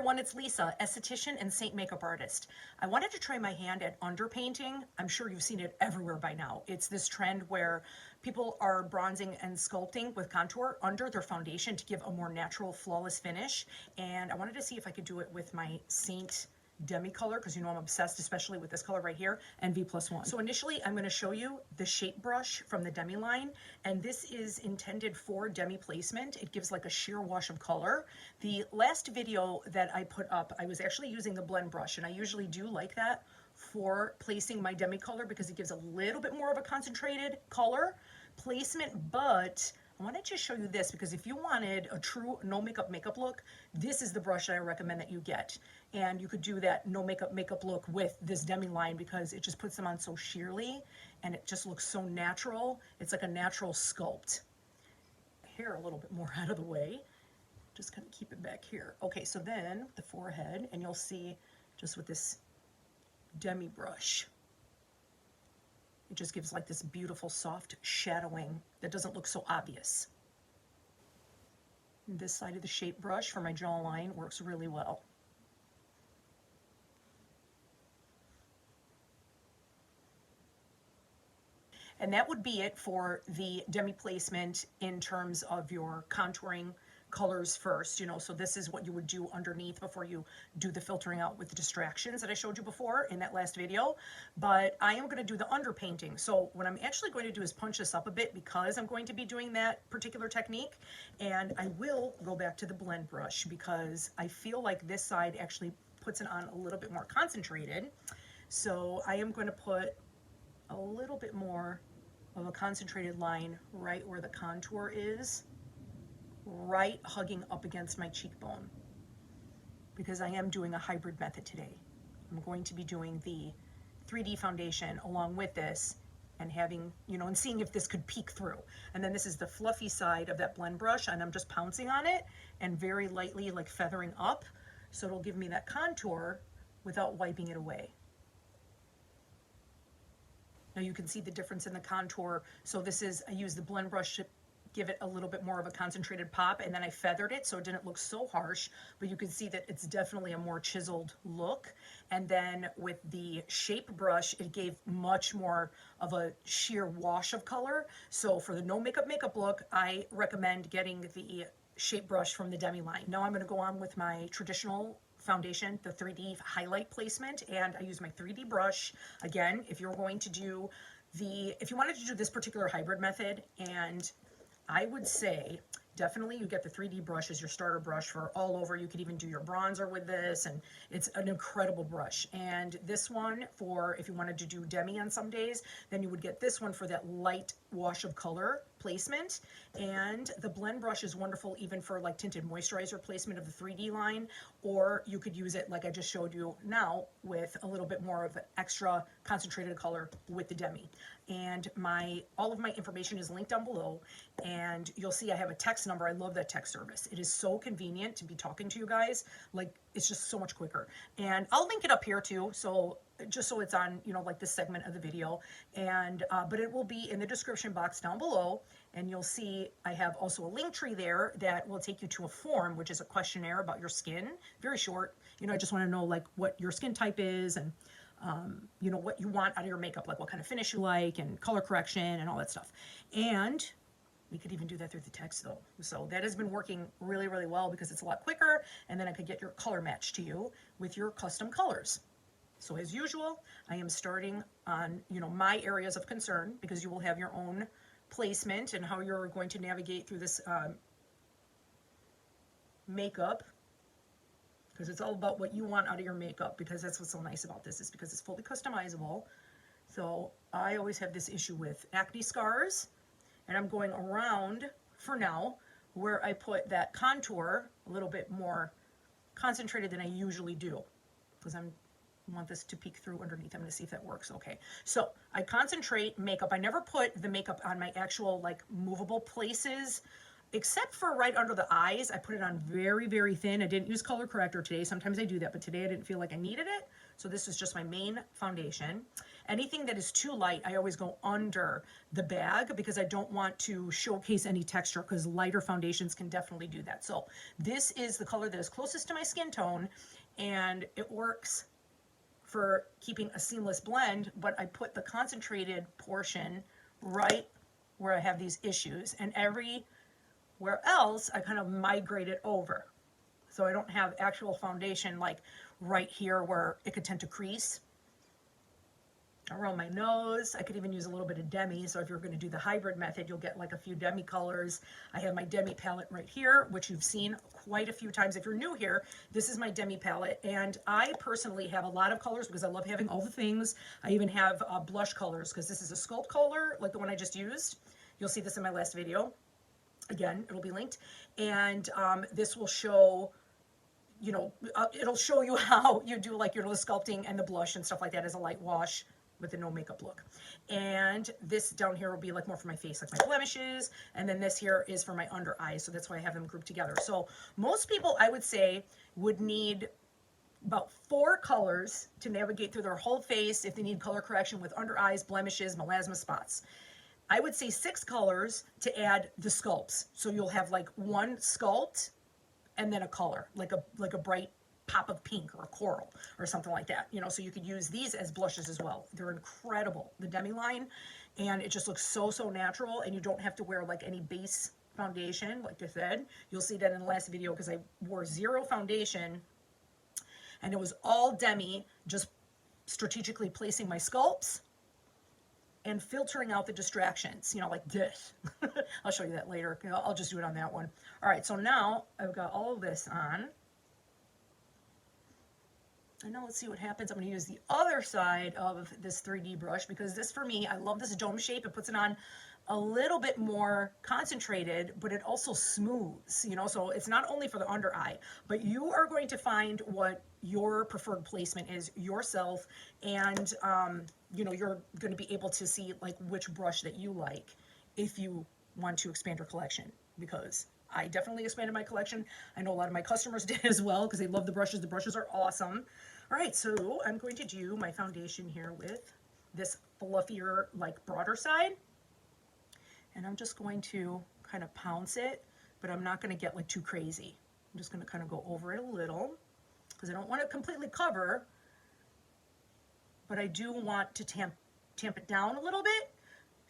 everyone, it's Lisa, esthetician and Seint makeup artist. I wanted to try my hand at underpainting. I'm sure you've seen it everywhere by now. It's this trend where people are bronzing and sculpting with contour under their foundation to give a more natural, flawless finish. And I wanted to see if I could do it with my Seint Demi color, because you know I'm obsessed, especially with this color right here, and V+1. So initially I'm going to show you the shape brush from the Demi line, and this is intended for Demi placement. It gives like a sheer wash of color. The last video that I put up, I was actually using the blend brush, and I usually do like that for placing my Demi color because it gives a little bit more of a concentrated color placement, but I wanted to show you this because if you wanted a true no makeup look, this is the brush that I recommend that you get. And you could do that no makeup look with this Demi line because it just puts them on so sheerly and it just looks so natural. It's like a natural sculpt. Hair a little bit more out of the way. Just kind of keep it back here. Okay, so then the forehead, and you'll see just with this Demi brush, it just gives like this beautiful soft shadowing that doesn't look so obvious. And this side of the shape brush for my jawline works really well. And that would be it for the Demi placement in terms of your contouring colors first, you know, so this is what you would do underneath before you do the filtering out with the distractions that I showed you before in that last video. But I am going to do the underpainting. So what I'm actually going to do is punch this up a bit because I'm going to be doing that particular technique, and I will go back to the blend brush because I feel like this side actually puts it on a little bit more concentrated. So I am going to put a little bit more of a concentrated line right where the contour is, right hugging up against my cheekbone, because I am doing a hybrid method today. I'm going to be doing the 3D foundation along with this and having, you know, and seeing if this could peek through. And then this is the fluffy side of that blend brush, and I'm just pouncing on it and very lightly like feathering up so it'll give me that contour without wiping it away. Now you can see the difference in the contour. So this is, I use the blend brush to give it a little bit more of a concentrated pop, and then I feathered it so it didn't look so harsh, but you can see that it's definitely a more chiseled look. And then with the shape brush, it gave much more of a sheer wash of color. So for the no makeup look, I recommend getting the shape brush from the Demi line. Now I'm going to go on with my traditional foundation, the 3D highlight placement, and I use my 3D brush. Again, if you're going to do if you wanted to do this particular hybrid method, and I would say definitely you get the 3D brush as your starter brush for all over. You could even do your bronzer with this, and it's an incredible brush. And this one for if you wanted to do Demi on some days, then you would get this one for that light wash of color placement. And the blend brush is wonderful even for like tinted moisturizer placement of the 3D line, or you could use it like I just showed you now with a little bit more of extra concentrated color with the Demi. And all of my information is linked down below, and you'll see I have a text number. I love that text service. It is so convenient to be talking to you guys. Like, it's just so much quicker. And I'll link it up here too, so just so it's on, you know, like this segment of the video. And but it will be in the description box down below, and you'll see I have also a link tree there that will take you to a form, which is a questionnaire about your skin. Very short. You know, I just want to know like what your skin type is, and you know, what you want out of your makeup, like what kind of finish you like, and color correction and all that stuff. And we could even do that through the text though. So that has been working really, really well because it's a lot quicker, and then I could get your color match to you with your custom colors. So as usual, I am starting on, you know, my areas of concern, because you will have your own placement and how you're going to navigate through this makeup, because it's all about what you want out of your makeup, because that's what's so nice about this, is because it's fully customizable. So I always have this issue with acne scars, and I'm going around for now where I put that contour a little bit more concentrated than I usually do, because I want this to peek through underneath. I'm going to see if that works. Okay, so I concentrate makeup. I never put the makeup on my actual like movable places, except for right under the eyes. I put it on very, very thin. I didn't use color corrector today. Sometimes I do that, but today I didn't feel like I needed it. So this is just my main foundation. Anything that is too light, I always go under the bag because I don't want to showcase any texture, because lighter foundations can definitely do that. So this is the color that is closest to my skin tone, and it works for keeping a seamless blend, but I put the concentrated portion right where I have these issues, and everywhere else I kind of migrate it over. So I don't have actual foundation like right here where it could tend to crease. Around my nose, I could even use a little bit of Demi. So if you're going to do the hybrid method, you'll get like a few Demi colors. I have my Demi palette right here, which you've seen quite a few times. If you're new here, this is my Demi palette. And I personally have a lot of colors because I love having all the things. I even have blush colors because this is a sculpt color, like the one I just used. You'll see this in my last video. Again, it'll be linked. And this will show, you know, it'll show you how you do like your sculpting and the blush and stuff like that as a light wash with the no makeup look. And this down here will be like more for my face, like my blemishes. And then this here is for my under eyes. So that's why I have them grouped together. So most people, I would say, would need about 4 colors to navigate through their whole face if they need color correction with under eyes, blemishes, melasma spots. I would say 6 colors to add the sculpts. So you'll have like one sculpt and then a color, like a bright pop of pink or a coral or something like that, you know. So you could use these as blushes as well. They're incredible, the Demi line, and it just looks so natural, and you don't have to wear like any base foundation. Like I said, you'll see that in the last video because I wore 0 foundation and it was all Demi, just strategically placing my sculpts and filtering out the distractions, you know, like this. I'll show you that later. You know, I'll just do it on that one. All right, so now I've got all of this on. And now let's see what happens. I'm going to use the other side of this 3D brush because this, for me, I love this dome shape. It puts it on a little bit more concentrated, but it also smooths, you know, so it's not only for the under eye, but you are going to find what your preferred placement is yourself. And, you know, you're going to be able to see like which brush that you like if you want to expand your collection, because I definitely expanded my collection. I know a lot of my customers did as well because they love the brushes. The brushes are awesome. All right, so I'm going to do my foundation here with this fluffier, like broader side. And I'm just going to kind of pounce it, but I'm not going to get like too crazy. I'm just going to kind of go over it a little because I don't want to completely cover, but I do want to tamp it down a little bit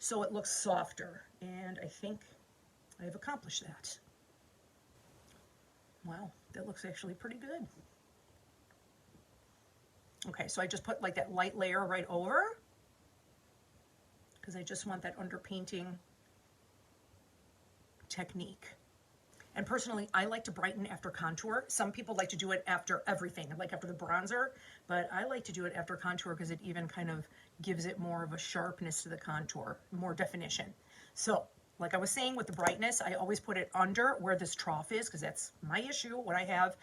so it looks softer. And I think I've accomplished that. Wow, that looks actually pretty good. Okay, so I just put like that light layer right over because I just want that underpainting technique. And personally, I like to brighten after contour. Some people like to do it after everything, like after the bronzer, but I like to do it after contour because it even kind of gives it more of a sharpness to the contour, more definition. So like I was saying with the brightness, I always put it under where this trough is because that's my issue, what I have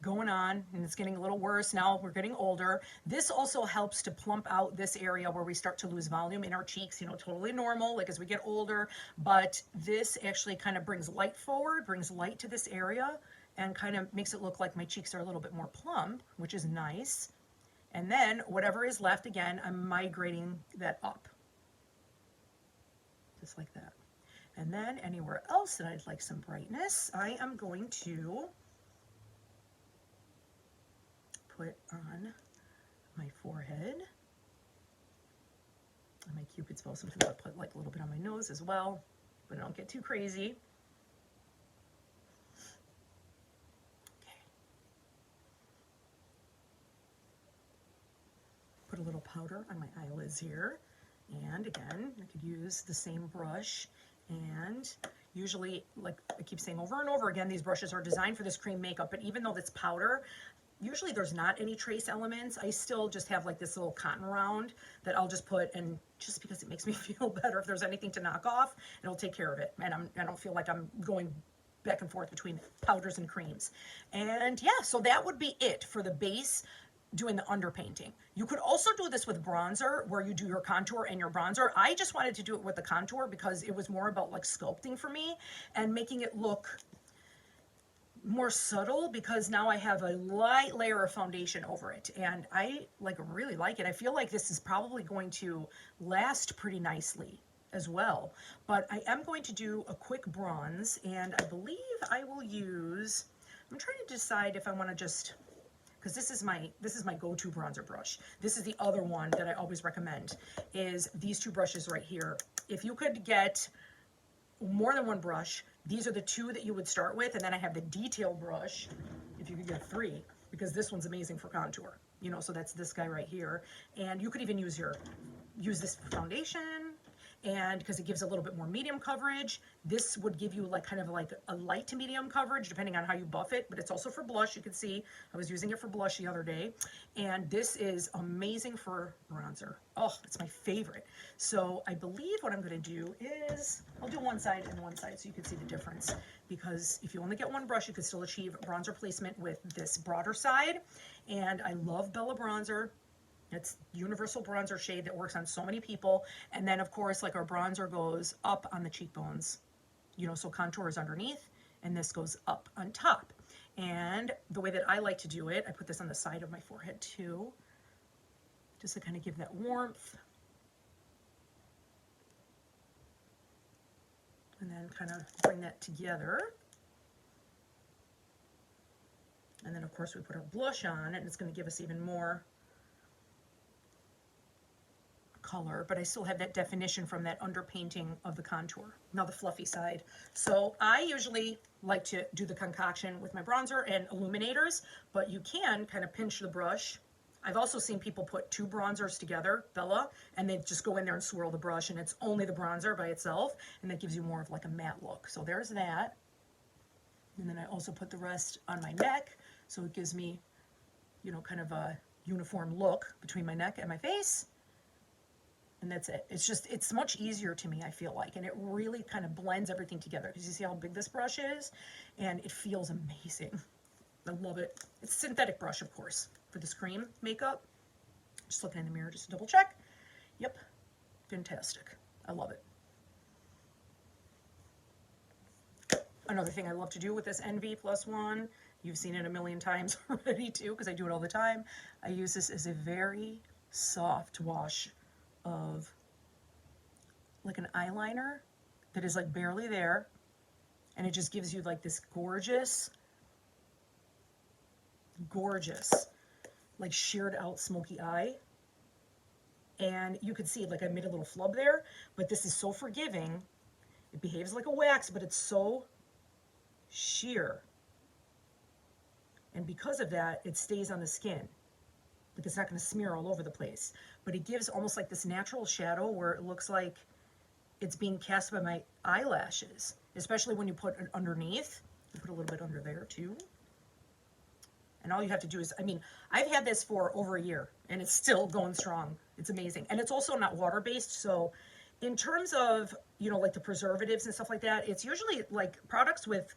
going on, and it's getting a little worse now. We're getting older. This also helps to plump out this area where we start to lose volume in our cheeks, you know, totally normal, like as we get older, but this actually kind of brings light forward, brings light to this area, and kind of makes it look like my cheeks are a little bit more plump, which is nice. And then whatever is left, again, I'm migrating that up, just like that. And then anywhere else that I'd like some brightness, I am going to put on my forehead and my Cupid's bow. Sometimes I'll put like a little bit on my nose as well, but I don't get too crazy. Okay. Put a little powder on my eyelids here. And again, I could use the same brush. And usually, like I keep saying over and over again, these brushes are designed for this cream makeup, but even though it's powder, usually there's not any trace elements. I still just have like this little cotton round that I'll just put, and just because it makes me feel better, if there's anything to knock off, it'll take care of it. And I don't feel like I'm going back and forth between powders and creams. And yeah, so that would be it for the base, doing the underpainting. You could also do this with bronzer where you do your contour and your bronzer. I just wanted to do it with the contour because it was more about like sculpting for me and making it look more subtle because now I have a light layer of foundation over it, and I like really like it. I feel like this is probably going to last pretty nicely as well, but I am going to do a quick bronze, and I believe I will use, I'm trying to decide if I want to just, because this is my go-to bronzer brush. This is the other one that I always recommend, is these two brushes right here. If you could get more than one brush, these are the two that you would start with, and then I have the detail brush if you could get three, because this one's amazing for contour, you know, so that's this guy right here. And you could even use this for foundation, and because it gives a little bit more medium coverage. This would give you like kind of like a light to medium coverage depending on how you buff it, but it's also for blush. You can see I was using it for blush the other day, and this is amazing for bronzer. Oh, it's my favorite. So I believe what I'm going to do is I'll do one side and one side so you can see the difference, because if you only get one brush, you can still achieve bronzer placement with this broader side. And I love Bella bronzer. It's universal bronzer shade that works on so many people. And then of course, like our bronzer goes up on the cheekbones, you know, so contour is underneath and this goes up on top. And the way that I like to do it, I put this on the side of my forehead too, just to kind of give that warmth. And then kind of bring that together. And then of course we put our blush on, and it's going to give us even more color, but I still have that definition from that underpainting of the contour. Now the fluffy side. So I usually like to do the concoction with my bronzer and illuminators, but you can kind of pinch the brush. I've also seen people put two bronzers together, Bella, and they just go in there and swirl the brush, and it's only the bronzer by itself, and that gives you more of like a matte look. So there's that. And then I also put the rest on my neck, so it gives me, you know, kind of a uniform look between my neck and my face. And that's it. It's just, it's much easier to me, I feel like, and it really kind of blends everything together, because you see how big this brush is, and it feels amazing. I love it. It's a synthetic brush, of course, for this cream makeup. Just looking in the mirror just to double check. Yep, fantastic. I love it. Another thing I love to do with this NV+1, you've seen it a million times already too, because I do it all the time. I use this as a very soft wash of like an eyeliner that is like barely there, and it just gives you like this gorgeous like sheared out smoky eye. And you could see like I made a little flub there, but this is so forgiving. It behaves like a wax, but it's so sheer, and because of that it stays on the skin. Like it's not going to smear all over the place, but it gives almost like this natural shadow where it looks like it's being cast by my eyelashes, especially when you put it underneath. You put a little bit under there too. And all you have to do is, I mean, I've had this for over a year and it's still going strong. It's amazing. And it's also not water-based. So in terms of, you know, like the preservatives and stuff like that, it's usually like products with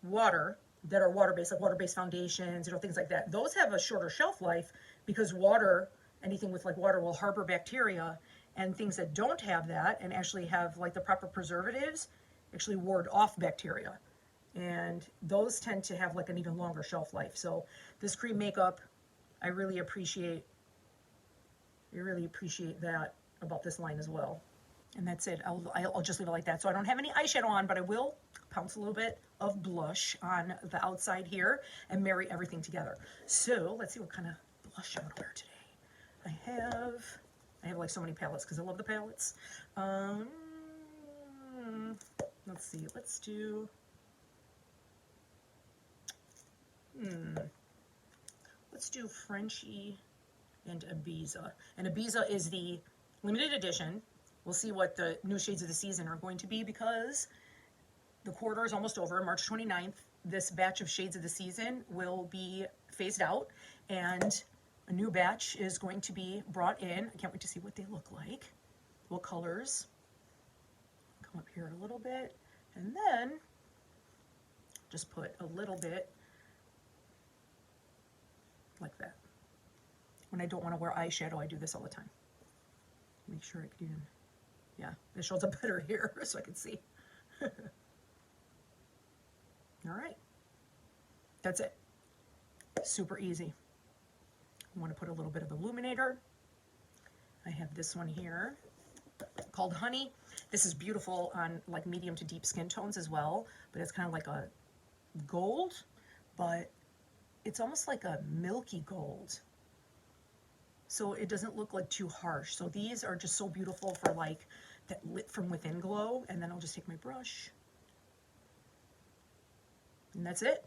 water that are water-based, like water-based foundations, you know, things like that. Those have a shorter shelf life because water, anything with like water will harbor bacteria, and things that don't have that and actually have like the proper preservatives actually ward off bacteria. And those tend to have like an even longer shelf life. So this cream makeup, I really appreciate that about this line as well. And that's it. I'll just leave it like that. So I don't have any eyeshadow on, but I will pounce a little bit of blush on the outside here and marry everything together. So let's see what kind of blush I'm gonna wear today. I have like so many palettes because I love the palettes. Let's see, let's do, let's do Frenchie and Ibiza. And Ibiza is the limited edition. We'll see what the new shades of the season are going to be, because the quarter is almost over. March 29th, this batch of shades of the season will be phased out, and a new batch is going to be brought in. I can't wait to see what they look like, what colors. Come up here a little bit, and then just put a little bit like that. When I don't want to wear eyeshadow, I do this all the time. Make sure I can, yeah, this shows up better here so I can see. All right, That's it. Super easy. You want to put a little bit of Illuminator. I have this one here called Honey. This is beautiful on like medium to deep skin tones as well, but it's kind of like a gold, but it's almost like a milky gold. So it doesn't look like too harsh. So these are just so beautiful for like that lit from within glow. And then I'll just take my brush. And that's it.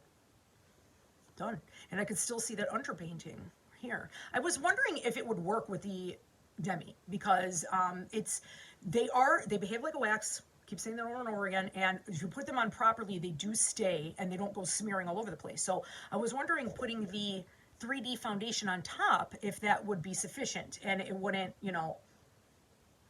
Done. And I could still see that underpainting here. I was wondering if it would work with the Demi, because they behave like a wax. Keep saying that over and over again, and if you put them on properly, they do stay and they don't go smearing all over the place. So I was wondering, putting the 3D foundation on top, if that would be sufficient and it wouldn't, you know,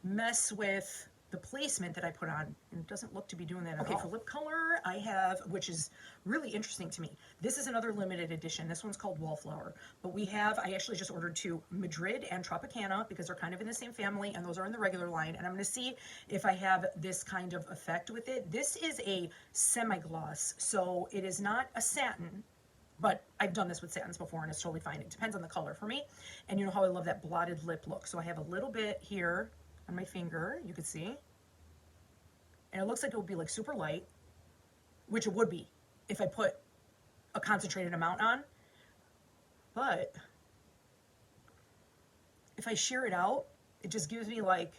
mess with the placement that I put on, and it doesn't look to be doing that at all. Okay, for lip color, I have, which is really interesting to me, this is another limited edition. This one's called Wallflower, but I actually just ordered 2, Madrid and Tropicana, because they're kind of in the same family, and those are in the regular line, and I'm going to see if I have this kind of effect with it. This is a semi-gloss, so it is not a satin, but I've done this with satins before, and it's totally fine. It depends on the color for me, and you know how I love that blotted lip look. So I have a little bit here on my finger, you can see, and it looks like it would be like super light, which it would be if I put a concentrated amount on, but if I shear it out, it just gives me like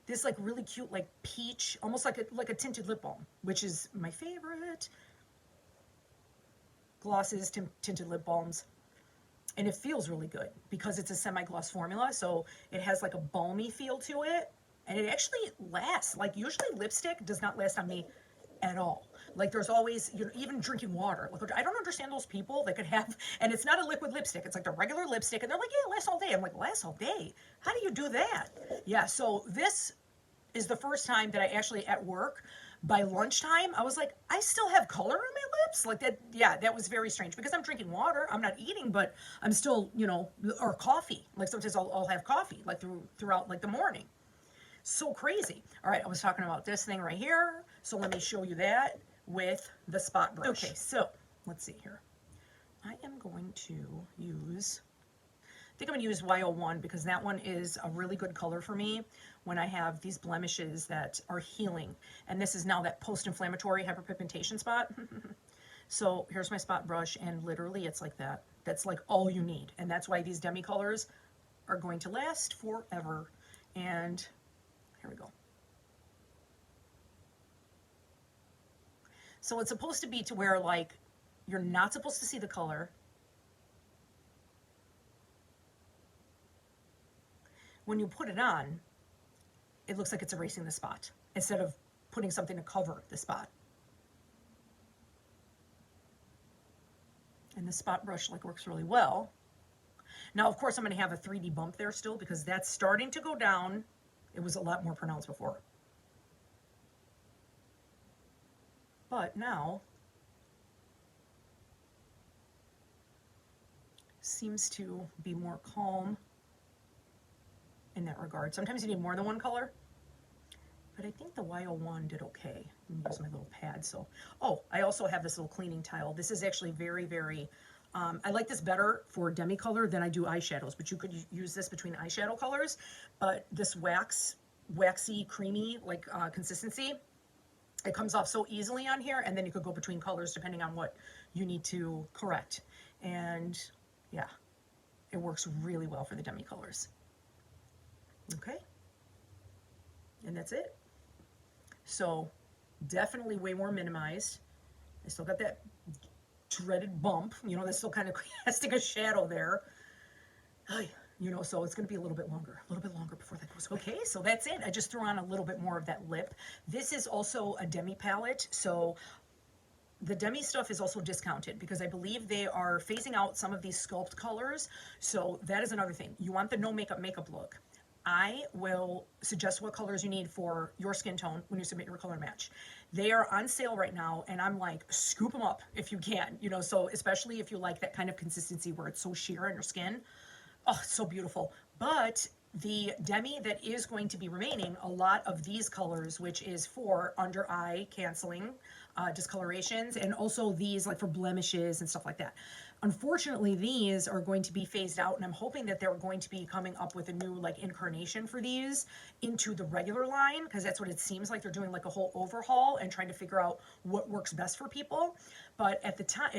this like really cute like peach, almost like a tinted lip balm, which is my favorite. Glosses, tinted lip balms. And it feels really good because it's a semi-gloss formula, so it has like a balmy feel to it, and it actually lasts. Like, usually lipstick does not last on me at all. Like, there's always, you know, even drinking water. Like, I don't understand those people that could have, and it's not a liquid lipstick, it's like the regular lipstick, and they're like, yeah, it lasts all day. I'm like, lasts all day? How do you do that? Yeah, so this is the first time that I actually, at work, by lunchtime, I was like, I still have color on my lips? Like that, yeah, that was very strange, because I'm drinking water, I'm not eating, but I'm still, you know, or coffee. Like, sometimes I'll have coffee, like throughout like the morning. So crazy. All right, I was talking about this thing right here, so let me show you that with the spot brush. Okay, so let's see here. I am going to use, I think I'm going to use Y01, because that one is a really good color for me when I have these blemishes that are healing. And this is now that post-inflammatory hyperpigmentation spot. So here's my spot brush, and literally it's like that. That's like all you need. And that's why these Demi colors are going to last forever. And here we go. So it's supposed to be to where, like, you're not supposed to see the color. When you put it on, it looks like it's erasing the spot instead of putting something to cover the spot. And the spot brush like works really well. Now, of course, I'm going to have a 3D bump there still, because that's starting to go down. It was a lot more pronounced before. But now seems to be more calm in that regard. Sometimes you need more than one color, but I think the Y01 did okay. Let me use my little pad. So, oh, I also have this little cleaning tile. This is actually very, very, I like this better for Demi color than I do eyeshadows, but you could use this between eyeshadow colors. But this waxy, creamy, like consistency, it comes off so easily on here, and then you could go between colors depending on what you need to correct. And yeah, it works really well for the Demi colors. Okay, and that's it. So definitely way more minimized. I still got that dreaded bump, you know, that's still kind of casting a shadow there. You know, so it's going to be a little bit longer before that goes away. Okay, so that's it. I just threw on a little bit more of that lip. This is also a Demi palette, so the Demi stuff is also discounted because I believe they are phasing out some of these sculpt colors. So that is another thing. You want the no makeup look. I will suggest what colors you need for your skin tone when you submit your color match. They are on sale right now, and I'm like, scoop them up if you can, you know, so especially if you like that kind of consistency where it's so sheer on your skin. Oh, it's so beautiful. But the Demi that is going to be remaining, a lot of these colors, which is for under eye canceling, discolorations, and also these like for blemishes and stuff like that. Unfortunately, these are going to be phased out, and I'm hoping that they're going to be coming up with a new like incarnation for these into the regular line, because that's what it seems like. They're doing like a whole overhaul and trying to figure out what works best for people. But at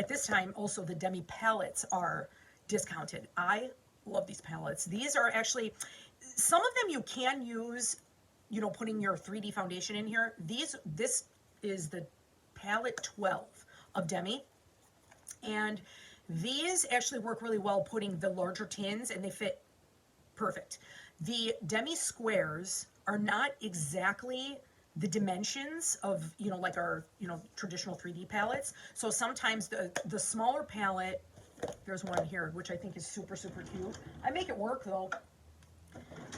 this time, also the Demi palettes are discounted. I love these palettes. These are actually, some of them you can use, you know, putting your 3D foundation in here. This is the palette 12 of Demi, and these actually work really well putting the larger tins, and they fit perfect. The Demi squares are not exactly the dimensions of, you know, like our, you know, traditional 3D palettes. So sometimes the smaller palette, there's one here, which I think is super, super cute. I make it work though,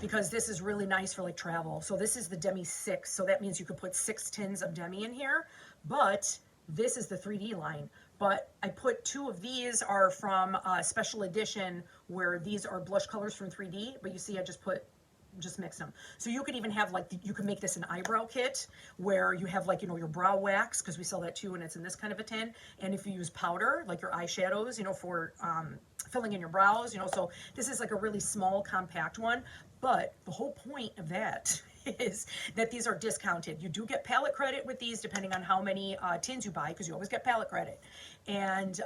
because this is really nice for like travel. So this is the Demi 6. So that means you could put 6 tins of Demi in here, but this is the 3D line. But I put 2 of these are from a special edition where these are blush colors from 3D, but you see I just mixed them. So you could even have like, you could make this an eyebrow kit where you have like, you know, your brow wax, because we sell that too, and it's in this kind of a tin. And if you use powder, like your eyeshadows, you know, for filling in your brows, you know, so this is like a really small, compact one. But the whole point of that is that these are discounted. You do get palette credit with these depending on how many tins you buy, because you always get palette credit. And,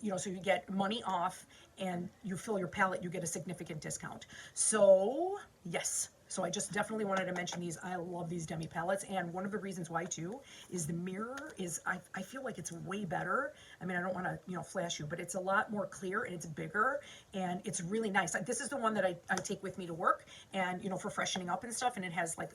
you know, so you get money off, and you fill your palette, you get a significant discount. So yes, so I just definitely wanted to mention these. I love these Demi palettes, and one of the reasons why too is the mirror is, I feel like it's way better. I mean, I don't want to, you know, flash you, but it's a lot more clear, and it's bigger, and it's really nice. This is the one that I take with me to work, and, you know, for freshening up and stuff, and it has like,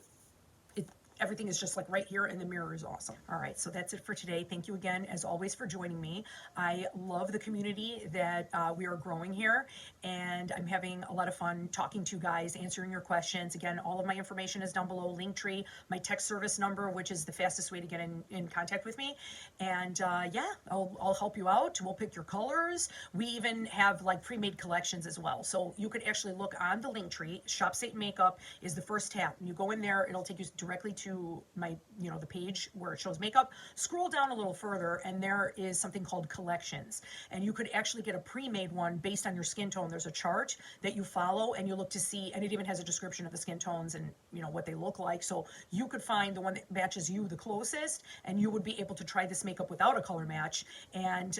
everything is just like right here, and the mirror is awesome. All right, so that's it for today. Thank you again, as always, for joining me. I love the community that we are growing here, and I'm having a lot of fun talking to you guys, answering your questions. Again, all of my information is down below, Linktree, my text service number, which is the fastest way to get in contact with me. And yeah, I'll help you out. We'll pick your colors. We even have like pre-made collections as well. So you could actually look on the Linktree. Shop Seint Makeup is the first tab. And you go in there, it'll take you directly to my, you know, the page where it shows makeup. Scroll down a little further, and there is something called collections, and you could actually get a pre-made one based on your skin tone. There's a chart that you follow, and you look to see, and it even has a description of the skin tones and, you know, what they look like. So you could find the one that matches you the closest, and you would be able to try this makeup without a color match, and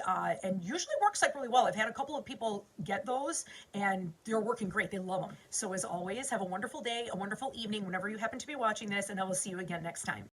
usually works like really well. I've had a couple of people get those, and they're working great. They love them. So as always, have a wonderful day, a wonderful evening whenever you happen to be watching this, and I will see you again next time.